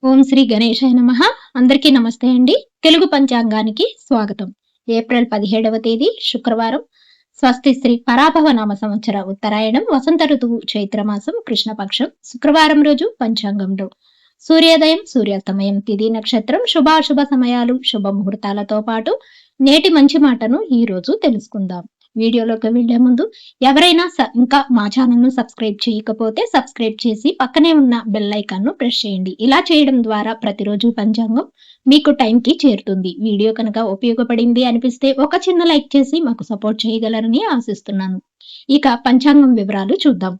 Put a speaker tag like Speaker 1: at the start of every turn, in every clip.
Speaker 1: ఓం శ్రీ గణేశాయ నమః. అందరికీ నమస్తే అండి. తెలుగు పంచాంగానికి స్వాగతం. ఏప్రిల్ 17వ తేదీ శుక్రవారం. స్వస్తి శ్రీ పరాభవ నామ సంవత్సర ఉత్తరాయణం వసంత ఋతువు చైత్రమాసం కృష్ణపక్షం శుక్రవారం రోజు పంచాంగంలో సూర్యోదయం సూర్యాస్తమయం తిథి నక్షత్రం శుభాశుభ సమయాలు శుభ ముహూర్తాలతో పాటు నేటి మంచి మాటను ఈ రోజు తెలుసుకుందాం. వీడియోలోకి వెళ్లే ముందు ఎవరైనా ఇంకా మా ఛానల్ ను సబ్స్క్రైబ్ చేయకపోతే సబ్స్క్రైబ్ చేసి పక్కనే ఉన్న బెల్ ఐకాన్ ను ప్రెస్ చేయండి. ఇలా చేయడం ద్వారా ప్రతిరోజు పంచాంగం మీకు టైంకి చేరుతుంది. వీడియో కనుక ఉపయోగపడింది అనిపిస్తే ఒక చిన్న లైక్ చేసి మాకు సపోర్ట్ చేయగలరని ఆశిస్తున్నాను. ఇక పంచాంగం వివరాలు చూద్దాం.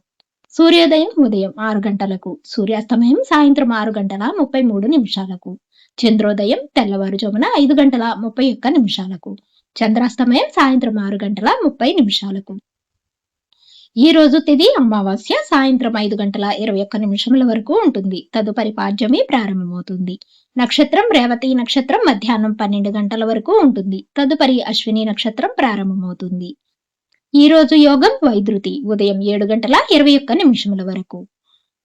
Speaker 1: సూర్యోదయం ఉదయం 6 గంటలకు, సూర్యాస్తమయం సాయంత్రం 6 గంటల 33 నిమిషాలకు, చంద్రోదయం తెల్లవారుజామున 5 గంటల 31 నిమిషాలకు, చంద్రాస్తమయం సాయంత్రం 6 గంటల 30 నిమిషాలకు. ఈ రోజు తిథి అమావాస్య సాయంత్రం 5 గంటల 21 నిమిషముల వరకు ఉంటుంది. తదుపరి పాడ్యమి ప్రారంభమవుతుంది. నక్షత్రం రేవతి నక్షత్రం మధ్యాహ్నం 12 గంటల వరకు ఉంటుంది. తదుపరి అశ్విని నక్షత్రం ప్రారంభమవుతుంది. ఈ రోజు యోగం వైద్యుతి ఉదయం 7 గంటల 21 నిమిషముల వరకు.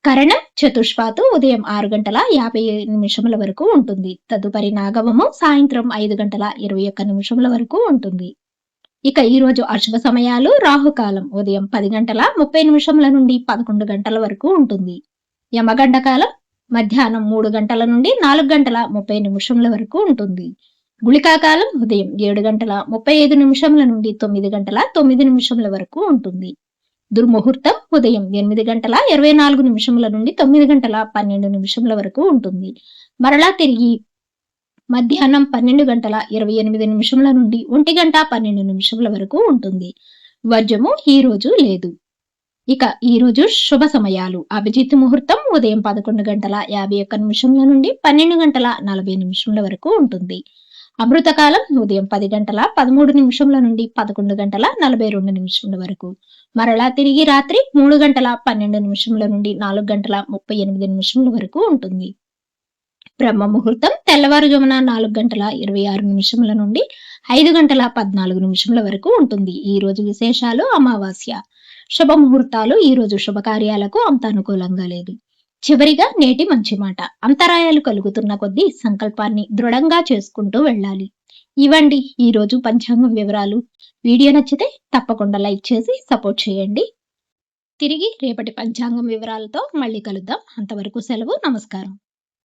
Speaker 1: కరణం చతుష్పాతు ఉదయం 6 గంటల 50 నిమిషముల వరకు ఉంటుంది. తదుపరి నాగవము సాయంత్రం 5 గంటల 21 నిమిషముల వరకు ఉంటుంది. ఇక ఈ రోజు అశుభ సమయాలు రాహుకాలం ఉదయం 10 గంటల 30 నిమిషముల నుండి 11 గంటల వరకు ఉంటుంది. యమగండ కాలం మధ్యాహ్నం 3 గంటల నుండి 4 గంటల 30 నిమిషముల వరకు ఉంటుంది. గుళికాకాలం ఉదయం 7 గంటల 35 నిమిషముల నుండి 9 గంటల 9 నిమిషముల వరకు ఉంటుంది. దుర్ముహూర్తం ఉదయం 8 గంటల 24 నిమిషముల నుండి 9 గంటల 12 నిమిషముల వరకు ఉంటుంది. మరలా తిరిగి మధ్యాహ్నం 12 గంటల 28 నిమిషముల నుండి 1 గంట 12 నిమిషముల వరకు ఉంటుంది. వర్జము ఈ రోజు లేదు. ఇక ఈ రోజు శుభ సమయాలు అభిజిత్ ముహూర్తం ఉదయం 11 గంటల 51 నిమిషముల నుండి 12 గంటల 40 నిమిషముల వరకు ఉంటుంది. అమృతకాలం ఉదయం 10 గంటల 13 నిమిషముల నుండి 11 గంటల 42 నిమిషముల వరకు. మరలా తిరిగి రాత్రి 3 గంటల 12 నిమిషముల నుండి 4 గంటల 38 నిమిషముల వరకు ఉంటుంది. బ్రహ్మ ముహూర్తం తెల్లవారుజామున 4 గంటల 26 నిమిషముల నుండి 5 గంటల 14 నిమిషముల వరకు ఉంటుంది. ఈ రోజు విశేషాలు అమావాస్య. శుభ ముహూర్తాలు ఈ రోజు శుభకార్యాలకు అంత అనుకూలంగా లేదు. చివరిగా నేటి మంచి మాట. అంతరాయాలు కలుగుతున్న కొద్దీ సంకల్పాన్ని దృఢంగా చేసుకుంటూ వెళ్ళాలి. ఇవండి ఈ రోజు పంచాంగం వివరాలు. వీడియో నచ్చితే తప్పకుండా లైక్ చేసి సపోర్ట్ చేయండి. తిరిగి రేపటి పంచాంగం వివరాలతో మళ్ళీ కలుద్దాం. అంతవరకు సెలవు. నమస్కారం.